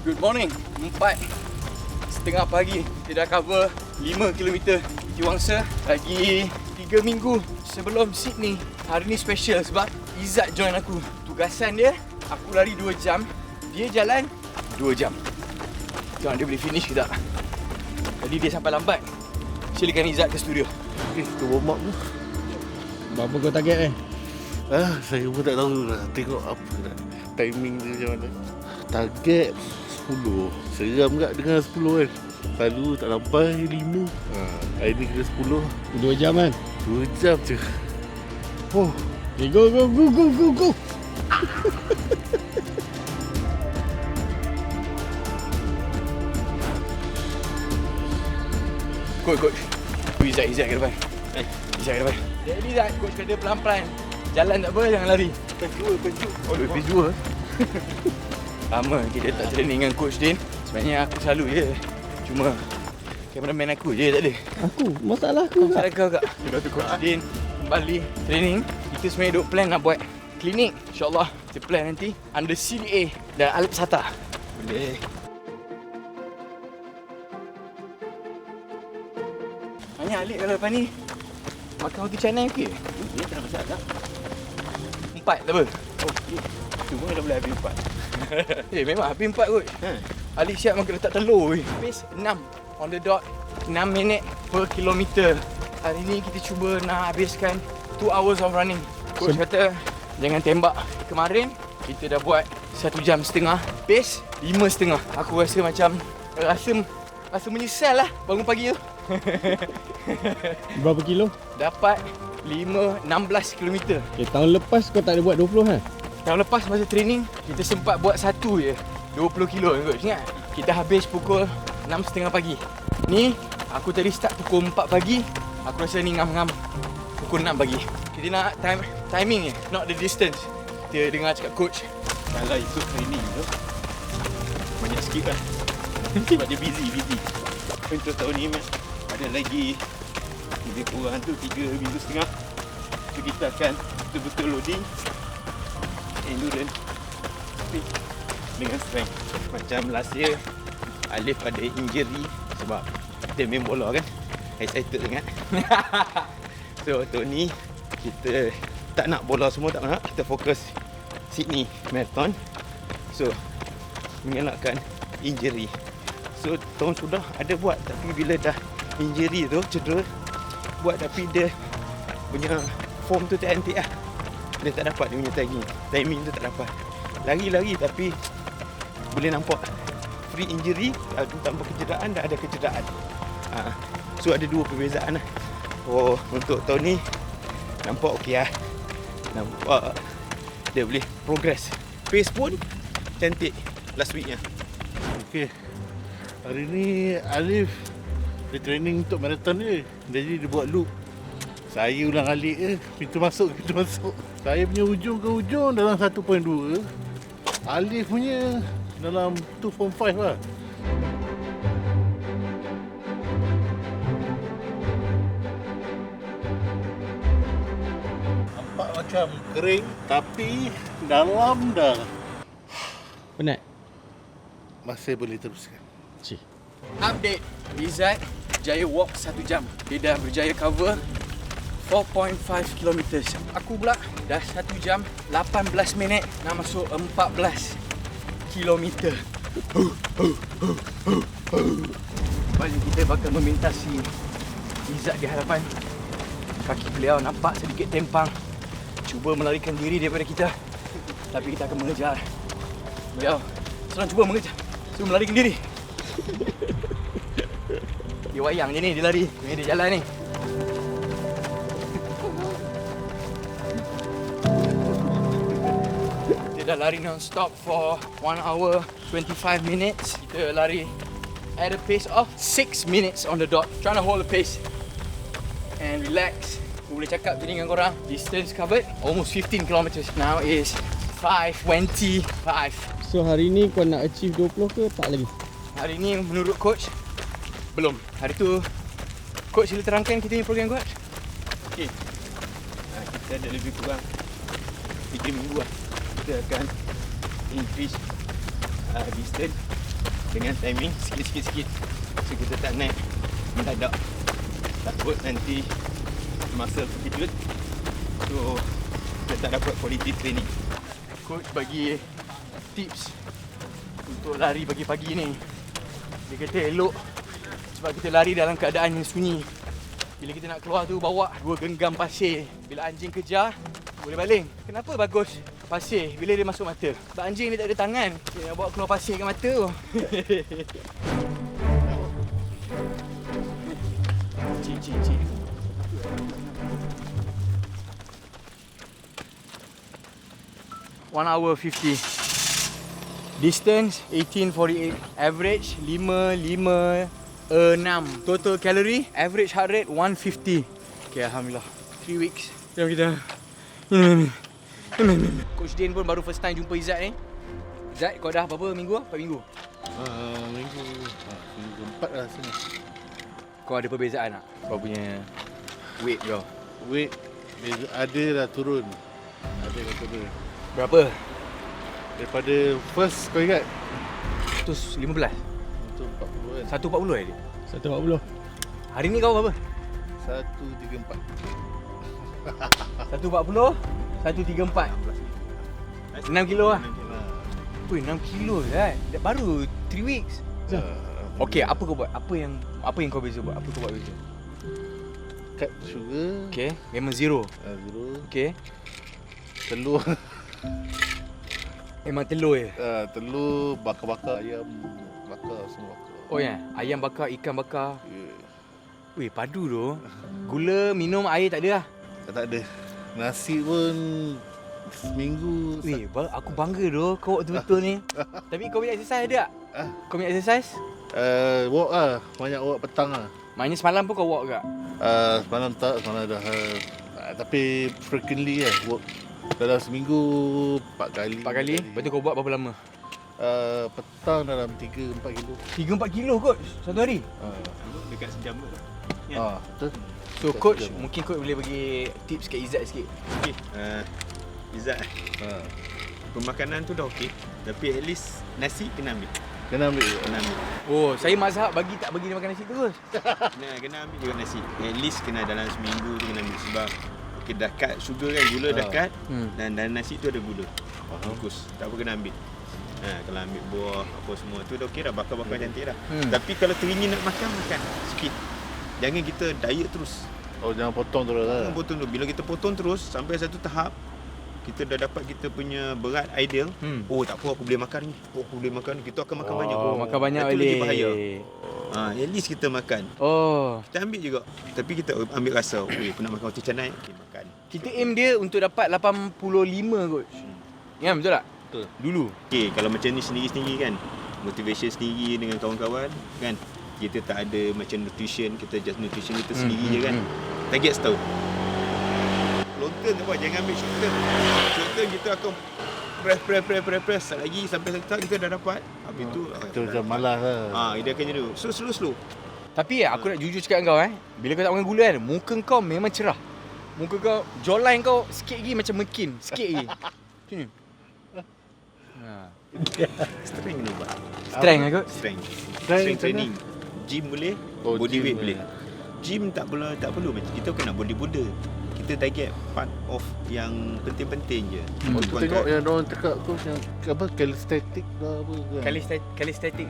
Good morning. 4:30 pagi. Kita dah cover 5 km di Wangsa. Lagi 3 minggu sebelum Sydney. Hari ni special sebab Izzat join aku. Tugasan dia, aku lari 2 jam. Dia jalan 2 jam. Tengok dia boleh finish ke tak. Jadi dia sampai lambat. Silakan Izzat ke studio. Kita warm up tu. Berapa kau target ni? Saya pun tak tahu nak tengok apa nak. Timing dia macam mana. Target 10. Seram kat dengan 10 kan. Selalu tak sampai 5. Hari ni kena 10. 2 jam kan? 2 jam je. Oh, Okay, go. Coach. Izzat ke depan. Izzat ke depan. Jadi Izzat, coach kata pelan-pelan. Jalan tak apa, jangan lari. Penju. Oh, penju. Lama kita tak training dengan Coach Din. Sebenarnya aku selalu je. Cuma cameraman aku je tak ada. Aku? Masalah aku tak? Masalah kau kak. Lepas tu Coach Din kembali training. Kita sebenarnya duk plan nak buat klinik. InsyaAllah kita plan nanti under CDA dan Alip Sata. Boleh. Tanya Alip kalau lepas ni makan roti canai okey? ni tak ada masalah. 4 tak apa? Okey. Cuma dah boleh habis 4. Memang habis 4 kot. Alip siap makan letak telur weh. Pace 6 on the dot. 6 minit per kilometer. Hari ni kita cuba nak habiskan 2 hours of running. Coach kata jangan tembak. Kemarin kita dah buat 1 jam setengah. Pace 5.5. Aku rasa macam rasa menyesal lah bangun pagi tu. Berapa kilo? Dapat 16 km. Okay, tahun lepas kau tak ada buat 20 kan? Tahun lepas masa training kita sempat buat satu je 20 kilo kot. Ingat? Kita habis pukul 6.30 pagi. Ni aku tadi start pukul 4 pagi. Aku rasa ni ngam-ngam pukul 6 pagi. Kita nak timing je, not the distance. Kita dengar cakap coach, Kalau ikut training tu banyak skip lah. Sebab dia busy. Untuk tahun ni ada lagi lebih kurang tu 3 minggu setengah. So kita akan betul-betul loading endurance speed dengan strength. Macam last year Alif ada injury sebab kita main bola kan. Excited sangat. So tahun ni kita tak nak bola semua, tak nak. Kita fokus Sydney Marathon. So mengelakkan injury. So tahun sudah ada buat, tapi bila dah injury tu, cedera, buat tapi dia punya form tu tak antik lah. Dia tak dapat dia punya timing tu tak dapat. Lari tapi boleh nampak free injury tanpa kecederaan, dah ada kecederaan. So ada dua perbezaan lah. Oh, untuk tahun ni nampak okey lah. Nampak dia boleh progress. Pace pun cantik last weeknya. Okey. Hari ni Alif dia training untuk marathon dia. Jadi dia buat loop. Saya ulang alik je. Pintu masuk. Saya punya hujung ke hujung dalam 1.2. Alif punya dalam 2.5 lah. Nampak macam kering tapi dalam dah. Penat? Masih boleh teruskan. Cik. update Izzat berjaya walk 1 jam. Dia dah berjaya cover 4.5 km. Aku pula dah 1 jam 18 minit nak masuk 14 km. Lepas ni kita bakal memintasi Izzat di hadapan. Kaki beliau nampak sedikit tempang, cuba melarikan diri daripada kita. Tapi kita akan mengejar beliau. Sedang cuba mengejar, cuba melarikan diri. Dia wayang je ni, dia lari. Ni dia jalan ni. Dia dah lari non-stop for 1 hour 25 minutes. Kita lari at a pace of 6 minutes on the dot. Trying to hold the pace and relax. Aku boleh cakap tadi dengan korang, distance covered almost 15 kilometers. Now is 5:25. So hari ni kau nak achieve 20 ke tak lagi? Hari ni menurut coach belum. Hari tu coach sila terangkan kita punya program coach. Okey. Kita ada lebih kurang 3 minggu lah. Kita akan increase distance dengan timing sikit-sikit. So kita tak naik mendadak. Takut nanti masa terkejut. So kita tak dapat quality training. Coach bagi tips untuk lari pagi-pagi ni. Dia kata elok sebab kita lari dalam keadaan yang sunyi. Bila kita nak keluar tu bawa 2 genggam pasir. Bila anjing kejar boleh baling. Kenapa bagus pasir bila dia masuk mata? Sebab anjing dia tak ada tangan. Dia nak bawa keluar pasir kat mata tu. Cik. 1 hour 50. Distance 1848. Average 556. Total calorie, average heart rate 150. Okay, alhamdulillah. 3 weeks. Jom kita. Coach Din pun baru first time jumpa Izzat ni. Izzat, kau dah berapa minggu? 4 minggu. Minggu 4 lah sini. Kau ada perbezaan tak? Kau punya weight kau. Weight ada dah turun. Ada dah turun. Berapa? Daripada first kau ingat? 115. Untuk 40 kan. 140 dia. 140. Hari ni kau berapa? 134. 140, 134. 6 kilo lah. Weh, 6 kilo kan? Baru 3 weeks. Okey, apa kau buat? Apa yang kau beza buat? Apa kau buat beza? Cut sugar. Okey, memang zero. Zero. Okey. Telur. Memang telur je. Telur, bakar-bakar ayam, bakar semua bakar. Oh ya, ayam bakar, ikan bakar. Yeah. Weh, padu tu. Gula, minum, air tak ada lah. Tak ada. Nasi pun seminggu. Weh, aku bangga tu kau buat betul-betul ni. Tapi kau punya exercise ada tak? Kau punya exercise? Walk lah. Banyak walk petang lah. Maknanya semalam pun kau walk tak? Semalam tak, semalam dah. Tapi frequently lah walk. Dalam seminggu 4 kali. 4 kali? Lepas tu kau buat berapa lama? Petang dalam 3-4 kilo. 3-4 kilo coach satu hari? Dekat sejam ke? Betul. So coach, mungkin coach boleh bagi tips kat Izzat sikit. Okey. Izzat, pemakanan tu dah okey. Tapi at least nasi kena ambil. Kena ambil. Oh, saya mazhab tak bagi dia makan nasi terus. Kena ambil juga nasi. At least kena dalam seminggu tu kena ambil sebab okey dah cut sugar kan, gula dah cut. Dan dalam nasi tu ada gula. Bungkus. Tak apa kena ambil. Kalau ambil buah apa semua tu dah okey dah, bakar-bakar cantik dah. Tapi kalau teringin nak makan sikit. Jangan kita diet terus. Oh, jangan potong terus lah. Jangan potong terus. Bila kita potong terus sampai satu tahap kita dah dapat kita punya berat ideal. Oh, tak apa, aku boleh makan ni. Oh, aku boleh makan ni. Kita akan makan banyak. Makan banyak itu balik. lagi bahaya. At least kita makan. Oh. Kita ambil juga. Tapi kita ambil rasa, aku nak makan roti canai, okey makan. Kita aim dia untuk dapat 85 coach. Ya, betul tak? Betul. Dulu. Okey, kalau macam ni sendiri-sendiri kan. Motivation sendiri dengan kawan-kawan kan. Kita tak ada macam nutrition, kita just nutrition kita sendiri je kan. Target setahun. Long term tak apa, jangan ambil short term. Short term kita akan press lagi sampai satu tahap kita dah dapat. Habis tu Kita macam malas lah. dia akan jadi. So slow. Tapi aku nak jujur cakap dengan kau bila kau tak makan gula kan, muka kau memang cerah. Muka kau, jawline kau sikit lagi macam mekin, sikit lagi. Macam ni. Strength ni buat. Strength lah kot. Strength Strength training. Gym boleh, body gym weight boleh. boleh. Gym tak perlu macam kita kena bodybuilder. Kita target part of yang penting-penting je. Aku tengok yang orang cakap tu yang apa calisthenics lah apa kan. Calisthenics.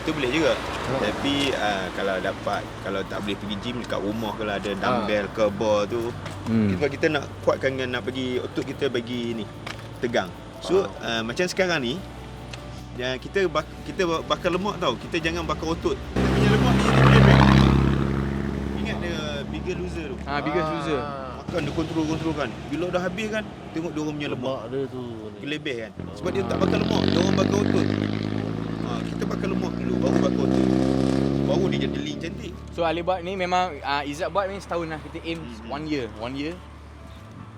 Tu boleh juga. Tapi kalau tak boleh pergi gym dekat rumah, kalau ada dumbbell ke bar tu, sebab kita nak kuatkan dengan nak bagi otot kita bagi ni tegang. So macam sekarang ni kita bakar lemak tau. Kita jangan bakar otot. Kita punya lemak ni dia lemak. Ingat dia Bigger Loser tu. Biggest loser. Makan dia kontrol kan. Bila dah habis kan, tengok dia orang punya lemak Dia tu gelebeh kan. Sebab dia tak bakar lemak, dia orang bakar otot. Kita bakar lemak dulu baru bakar otot. Baru dia jadi lean cantik. So Ali buat ni memang Izzat buat ni setahun lah. Kita aim 1 year.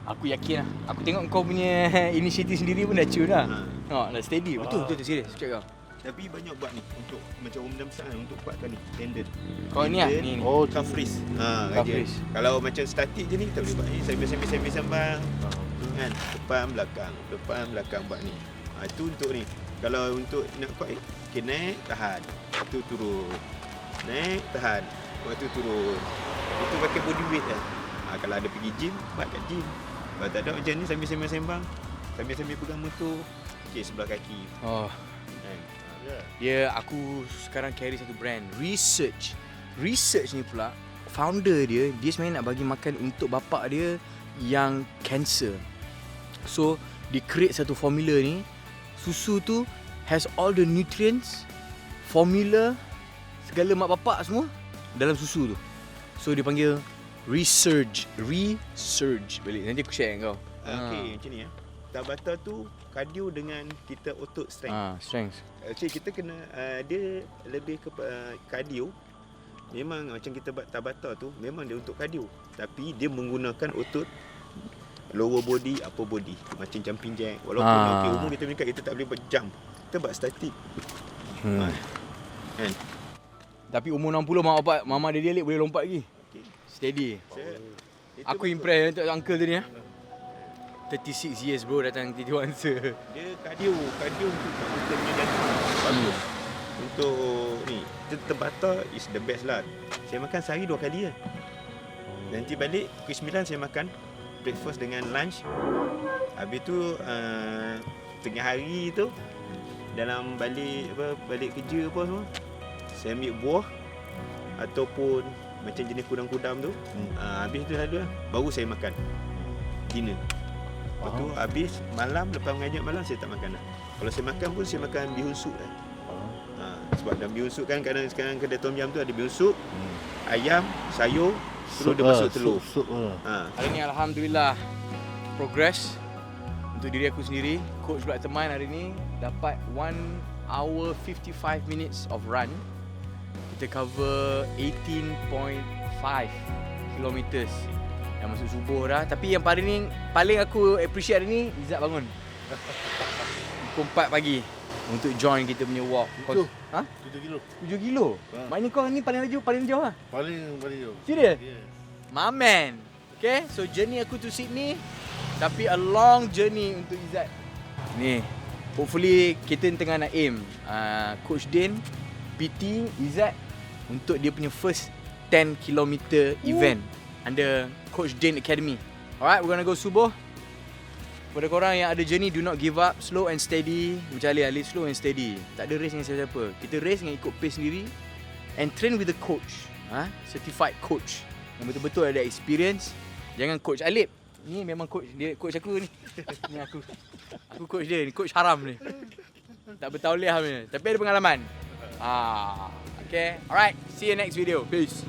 Aku yakin lah. Aku tengok kau punya inisiatif sendiri pun dah cun dah. Dah steady. Betul serius cakap kau. Tapi banyak buat ni untuk macam umum besar untuk kuatkan ni tendon. Kau ni lah ni. Oh, calf raise. Calf raise. Kalau macam statik je ni kita boleh buat ni sambil sambang. Kan? Depan belakang buat ni. Itu untuk ni. Kalau untuk nak kuat, okay, naik, tahan. Lepas tu turun. Naik, tahan. Lepas tu turun. Itu pakai body weight kan. Kalau ada pergi gym, buat kat gym. Kalau tak ada macam ni sambil sembang-sembang, sambil pegang motor, okay, sebelah kaki. Oh. Kan? Ya, aku sekarang carry satu brand Research. Research ni pula, founder dia sebenarnya nak bagi makan untuk bapak dia yang cancer. So, dia create satu formula ni. Susu tu has all the nutrients, formula, segala mak bapak semua dalam susu tu. So, dia panggil Research balik. Nanti aku share dengan kau. Okay, macam ni ya. Tabata tu cardio dengan kita otot strength. Strength. Okay, kita kena dia lebih ke cardio. Memang macam kita buat Tabata tu memang dia untuk cardio, tapi dia menggunakan otot lower body, upper body, macam jumping jack. Walaupun okay, umur kita meningkat, kita tak boleh buat jump, kita buat static. Kan? Tapi umur 60 mak bapak, mama dia boleh lompat lagi. Okay. Steady. Aku betul. impress untuk uncle tu ni 36 years bro datang tidur answer. Dia cardio untuk kita punya jantung bagus. Untuk ni, Tabata is the best lah. Saya makan sehari 2 kali je. Nanti balik pukul 9 saya makan breakfast dengan lunch. Habis tu tengah hari tu dalam balik kerja apa semua, saya ambil buah ataupun macam jenis kudam-kudam tu. Habis tu selalu lah, baru saya makan dinner. Lepas tu habis malam, lepas mengajar malam saya tak makan lah. Kalau saya makan pun saya makan bihun sup lah. Sebab dalam bihun sup kan kadang sekarang kedai tom yum tu ada bihun sup, ayam, sayur, terus dia masuk telur. Sup. Hari ni alhamdulillah progress untuk diri aku sendiri. Coach pula teman hari ni dapat 1 hour 55 minutes of run. Kita cover 18.5 kilometers. Yang masuk subuh dah. Tapi yang paling aku appreciate hari ni, Izzat bangun pukul 4 pagi untuk join kita punya walk. 7 kilo. 7 kilo? Maknanya kau ni paling jauh lah? Paling jauh. Serius? Yeah. My man. Okay, so journey aku to Sydney, tapi a long journey untuk Izzat. Ni, hopefully kita tengah nak aim Coach Din, PT, Izzat untuk dia punya first 10 km event under Coach Din Academy. Alright, we're gonna go subuh. Pada korang yang ada journey, do not give up. Slow and steady. Macam Ali, slow and steady. Tak ada race dengan siapa-siapa. Kita race dengan ikut pace sendiri. And train with the coach. Certified coach yang betul-betul ada experience. Jangan coach Alip. Ni memang coach dia, coach aku ni. Ni aku coach dia ni, coach haram ni. Tak bertauliah ni, tapi ada pengalaman. Okay, alright. See you next video. Peace.